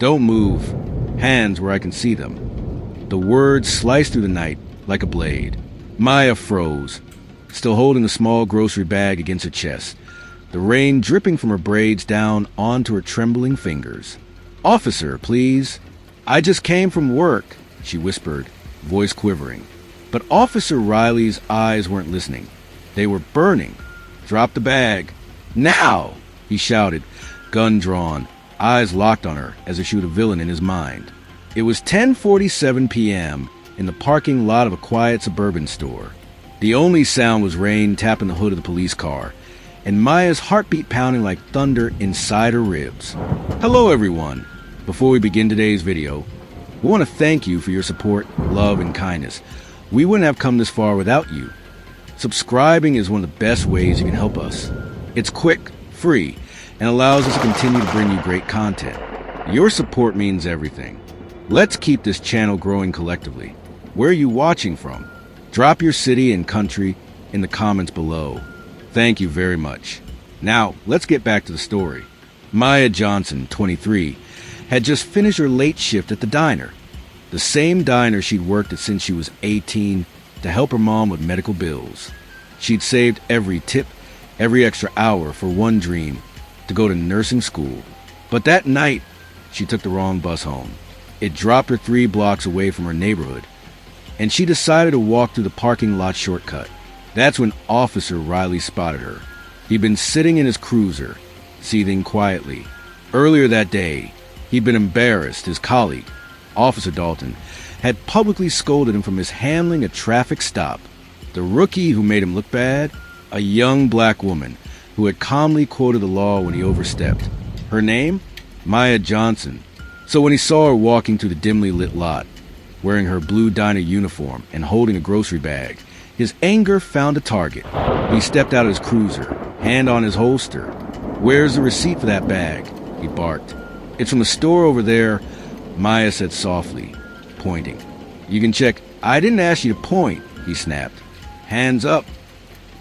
Don't move. Hands where I can see them. The words sliced through the night like a blade. Maya froze, still holding the small grocery bag against her chest, the rain dripping from her braids down onto her trembling fingers. "Officer, please. I just came from work," she whispered, voice quivering. But OfficerRiley's eyes weren't listening. They were burning. "Drop the bag. Now!" he shouted, gun drawn, eyes locked on her as if she were a villain in his mind. It was 10:47 p.m. in the parking lot of a quiet suburban store. The only sound was rain tapping the hood of the police car, and Maya's heartbeat pounding like thunder inside her ribs. Hello, everyone. Before we begin today's video, we want to thank you for your support, love, and kindness. We wouldn't have come this far without you. Subscribing is one of the best ways you can help us. It's quick, free, and allows us to continue to bring you great content. Your support means everything. Let's keep this channel growing collectively. Where are you watching from? Drop your city and country in the comments below. Thank you very much. Now, let's get back to the story. Maya Johnson, 23, had just finished her late shift at the diner. The same diner she'd worked at since she was 18 to help her mom with medical bills. She'd saved every tip, every extra hour for one dream, to go to nursing school. But that night, she took the wrong bus home. It dropped her 3 blocks away from her neighborhood, and she decided to walk through the parking lot shortcut. That's when OfficerRiley spotted her. He'd been sitting in his cruiser, seething quietly. Earlier that day, he'd been embarrassed. His colleague, Officer Dalton, had publicly scolded him for mishandling a traffic stop. The rookie who made him look bad? A young black woman who had calmly quoted the law when he overstepped. Her name? Maya Johnson. So when he saw her walking through the dimly lit lot, wearing her blue diner uniform and holding a grocery bag, his anger found a target. He stepped out of his cruiser, hand on his holster. "Where's the receipt for that bag?" he barked. "It's from the store over there," Maya said softly, pointing. "You can check." "I didn't ask you to point," he snapped. "Hands up."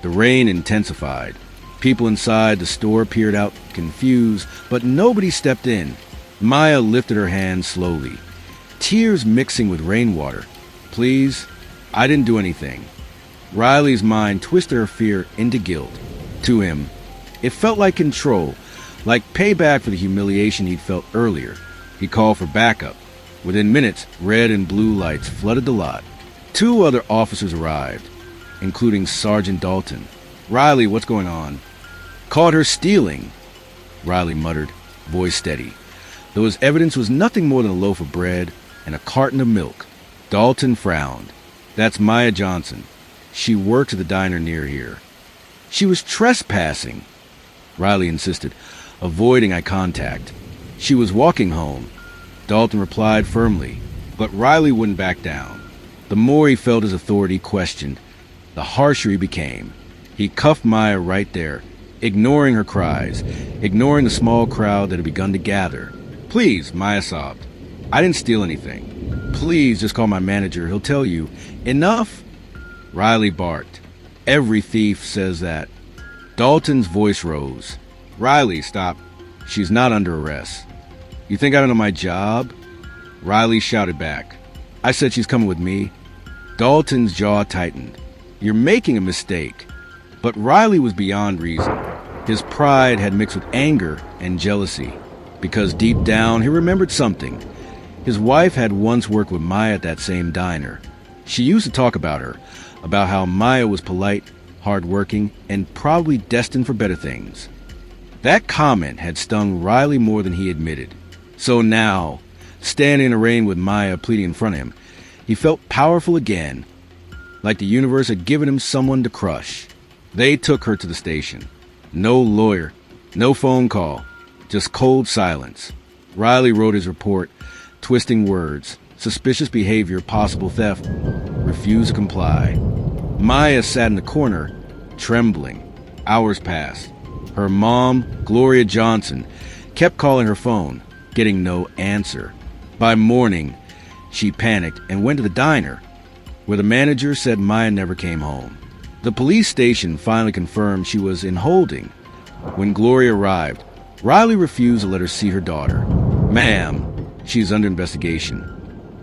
The rain intensified. People inside the store peered out, confused, but nobody stepped in. Maya lifted her hand slowly, tears mixing with rainwater. "Please, I didn't do anything." Riley's mind twisted her fear into guilt. To him, it felt like control, like payback for the humiliation he'd felt earlier. He called for backup. Within minutes, red and blue lights flooded the lot. 2 other officers arrived, including Sergeant Dalton. "Riley, what's going on?" "Caught her stealing," Riley muttered, voice steady, though his evidence was nothing more than a loaf of bread and a carton of milk. Dalton frowned. "That's Maya Johnson. She works at the diner near here." "She was trespassing," Riley insisted, avoiding eye contact. "She was walking home," Dalton replied firmly, but Riley wouldn't back down. The more he felt his authority questioned, the harsher he became. He cuffed Maya right there, ignoring her cries, ignoring the small crowd that had begun to gather. "Please," Maya sobbed. "I didn't steal anything. Please just call my manager. He'll tell you." "Enough," Riley barked. "Every thief says that." Dalton's voice rose. "Riley, stop. She's not under arrest." "You think I don't know my job?" Riley shouted back. "I said she's coming with me." Dalton's jaw tightened. "You're making a mistake." But Riley was beyond reason. His pride had mixed with anger and jealousy, because deep down he remembered something. His wife had once worked with Maya at that same diner. She used to talk about her, about how Maya was polite, hardworking, and probably destined for better things. That comment had stung Riley more than he admitted. So now, standing in the rain with Maya pleading in front of him, he felt powerful again, like the universe had given him someone to crush. They took her to the station. No lawyer, no phone call, just cold silence. Riley wrote his report, twisting words, suspicious behavior, possible theft, refused to comply. Maya sat in the corner, trembling. Hours passed. Her mom, Gloria Johnson, kept calling her phone, getting no answer. By morning, she panicked and went to the diner, where the manager said Maya never came home. The police station finally confirmed she was in holding. When Gloria arrived, Riley refused to let her see her daughter. "Ma'am," She's under investigation.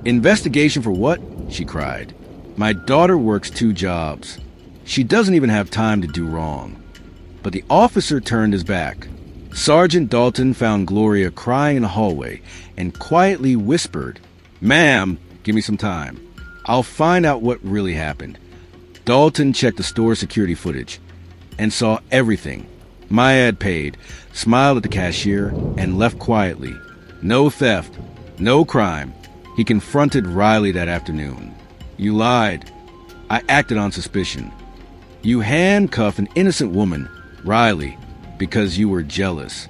Investigation for what? She cried. My daughter works 2 jobs. She doesn't even have time to do wrong. But the officer turned his back. Sergeant Dalton found Gloria crying in the hallway and quietly whispered, "Ma'am, give me some time. I'll find out what really happened." Dalton checked the store security footage and saw everything. Maya had paid, smiled at the cashier, and left quietly. No theft, no crime. He confronted Riley that afternoon. "You lied. I acted on suspicion. You handcuffed an innocent woman, Riley, because you were jealous."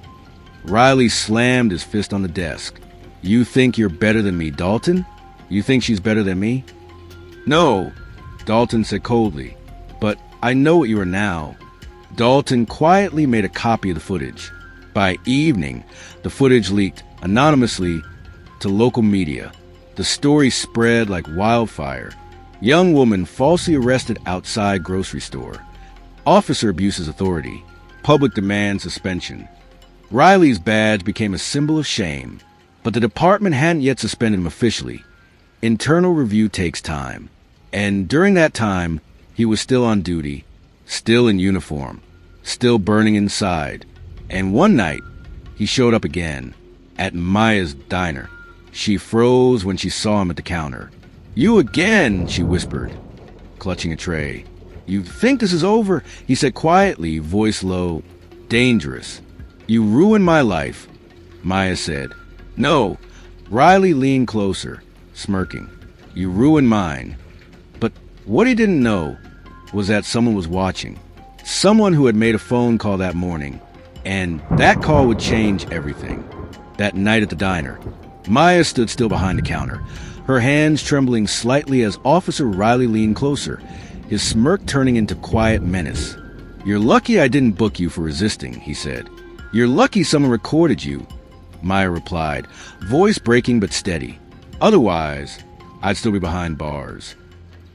Riley slammed his fist on the desk. "You think you're better than me, Dalton? You think she's better than me?" "No," Dalton said coldly, "but I know what you are now." Dalton quietly made a copy of the footage. By evening, the footage leaked anonymously to local media. The story spread like wildfire. Young woman falsely arrested outside grocery store. Officer abuses authority. Public demands suspension. Riley's badge became a symbol of shame, but the department hadn't yet suspended him officially. Internal review takes time. And during that time, he was still on duty, still in uniform, still burning inside. And one night, he showed up again, at Maya's diner. She froze when she saw him at the counter. "You again," she whispered, clutching a tray. "You think this is over?" he said quietly, voice low. "Dangerous. You ruined my life," Maya said. "No." Riley leaned closer, smirking. "You ruined mine." But what he didn't know was that someone was watching. Someone who had made a phone call that morning. And that call would change everything. That night at the diner, Maya stood still behind the counter, her hands trembling slightly as Officer Riley leaned closer, his smirk turning into quiet menace. "You're lucky I didn't book you for resisting," he said. "You're lucky someone recorded you," Maya replied, voice breaking but steady. "Otherwise, I'd still be behind bars."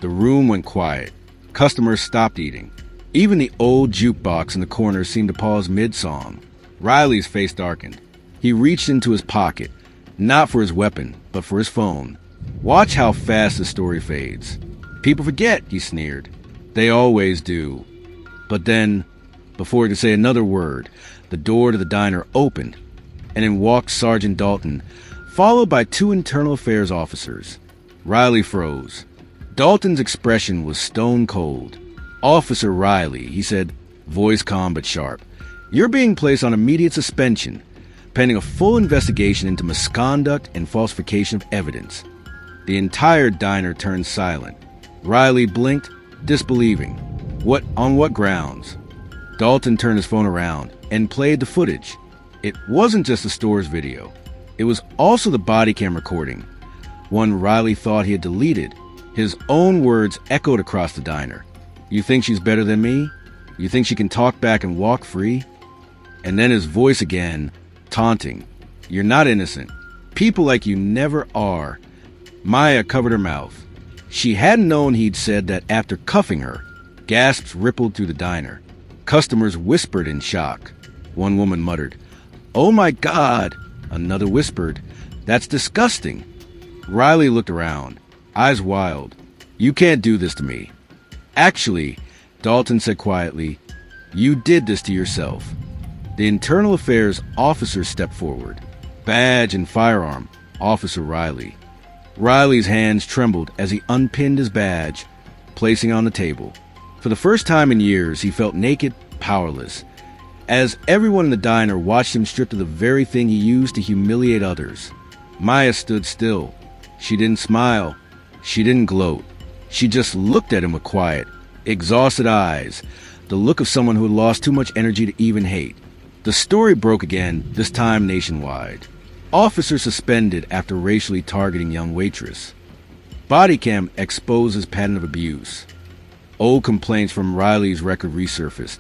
The room went quiet. Customers stopped eating. Even the old jukebox in the corner seemed to pause mid-song. Riley's face darkened. He reached into his pocket, not for his weapon, but for his phone. "Watch how fast the story fades. People forget," he sneered. "They always do." But then, before he could say another word, the door to the diner opened, and in walked Sergeant Dalton, followed by 2 internal affairs officers. Riley froze. Dalton's expression was stone cold. "Officer Riley," he said, voice calm but sharp, "you're being placed on immediate suspension, pending a full investigation into misconduct and falsification of evidence." The entire diner turned silent. Riley blinked, disbelieving. On what grounds? Dalton turned his phone around and played the footage. It wasn't just the store's video. It was also the body cam recording, one Riley thought he had deleted. His own words echoed across the diner. "You think she's better than me? You think she can talk back and walk free?" And then his voice again, taunting. "You're not innocent. People like you never are." Maya covered her mouth. She hadn't known he'd said that after cuffing her. Gasps rippled through the diner. Customers whispered in shock. One woman muttered, "Oh my God!" Another whispered, "That's disgusting." Riley looked around, eyes wild. "You can't do this to me." "Actually," Dalton said quietly, "you did this to yourself." The internal affairs officer stepped forward. Badge and firearm, Officer Riley. Riley's hands trembled as he unpinned his badge, placing it on the table. For the first time in years, he felt naked, powerless, as everyone in the diner watched him stripped of the very thing he used to humiliate others. Maya stood still. She didn't smile. She didn't gloat. She just looked at him with quiet, exhausted eyes, the look of someone who had lost too much energy to even hate. The story broke again, this time nationwide. Officer suspended after racially targeting young waitress. Body cam exposes pattern of abuse. Old complaints from Riley's record resurfaced.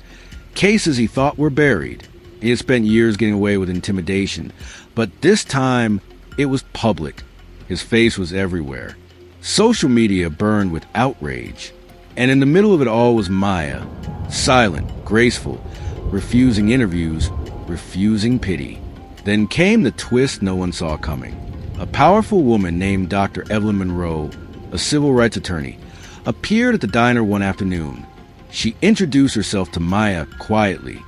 Cases he thought were buried. He had spent years getting away with intimidation, but this time it was public. His face was everywhere. Social media burned with outrage. And in the middle of it all was Maya, silent, graceful, refusing interviews, refusing pity. Then came the twist no one saw coming. A powerful woman named Dr. Evelyn Monroe, a civil rights attorney, appeared at the diner one afternoon. She introduced herself to Maya quietly.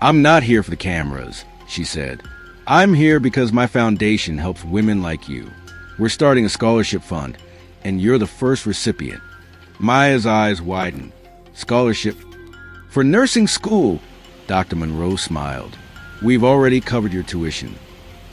"I'm not here for the cameras," she said. "I'm here because my foundation helps women like you. We're starting a scholarship fund, and you're the first recipient." Maya's eyes widened. "Scholarship for nursing school?" Dr. Monroe smiled. "We've already covered your tuition."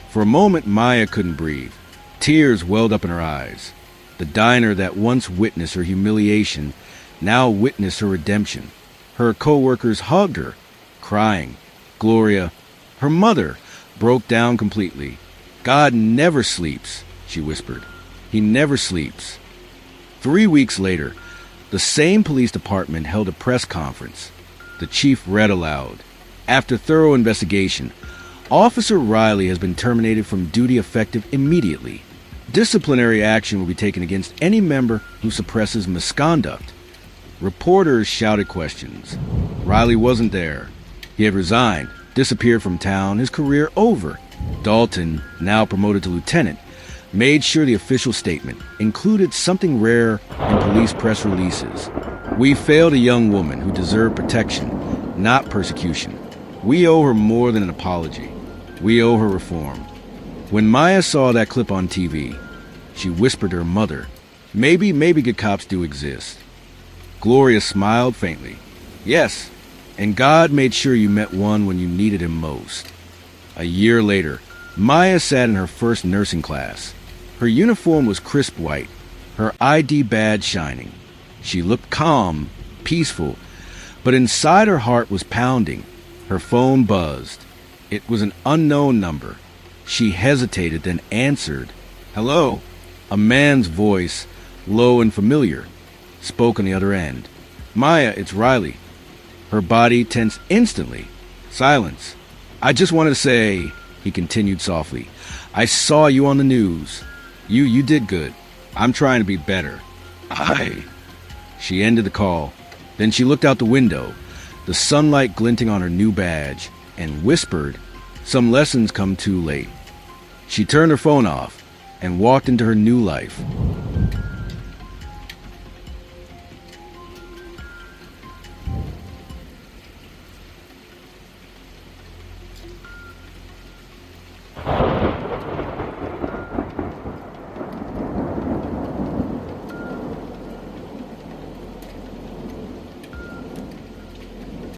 For a moment, Maya couldn't breathe. Tears welled up in her eyes. The diner that once witnessed her humiliation now witnessed her redemption. Her co-workers hugged her, crying. Gloria, her mother, broke down completely. "God never sleeps," she whispered. "He never sleeps." 3 weeks later, the same police department held a press conference. The chief read aloud. "After thorough investigation, Officer Riley has been terminated from duty effective immediately. Disciplinary action will be taken against any member who suppresses misconduct." Reporters shouted questions. Riley wasn't there. He had resigned, disappeared from town, his career over. Dalton, now promoted to lieutenant, made sure the official statement included something rare in police press releases. "We failed a young woman who deserved protection, not persecution. We owe her more than an apology. We owe her reform." When Maya saw that clip on TV, she whispered to her mother, maybe good cops do exist." Gloria smiled faintly. "Yes, and God made sure you met one when you needed him most." A year later, Maya sat in her first nursing class. Her uniform was crisp white, her ID badge shining. She looked calm, peaceful, but inside her heart was pounding. Her phone buzzed. It was an unknown number. She hesitated, then answered. "Hello." A man's voice, low and familiar, spoke on the other end. "Maya, it's Riley." Her body tensed instantly. Silence. "I just wanted to say," he continued softly, "I saw you on the news. You did good. I'm trying to be better." She ended the call. Then she looked out the window, the sunlight glinting on her new badge, and whispered, "Some lessons come too late." She turned her phone off and walked into her new life.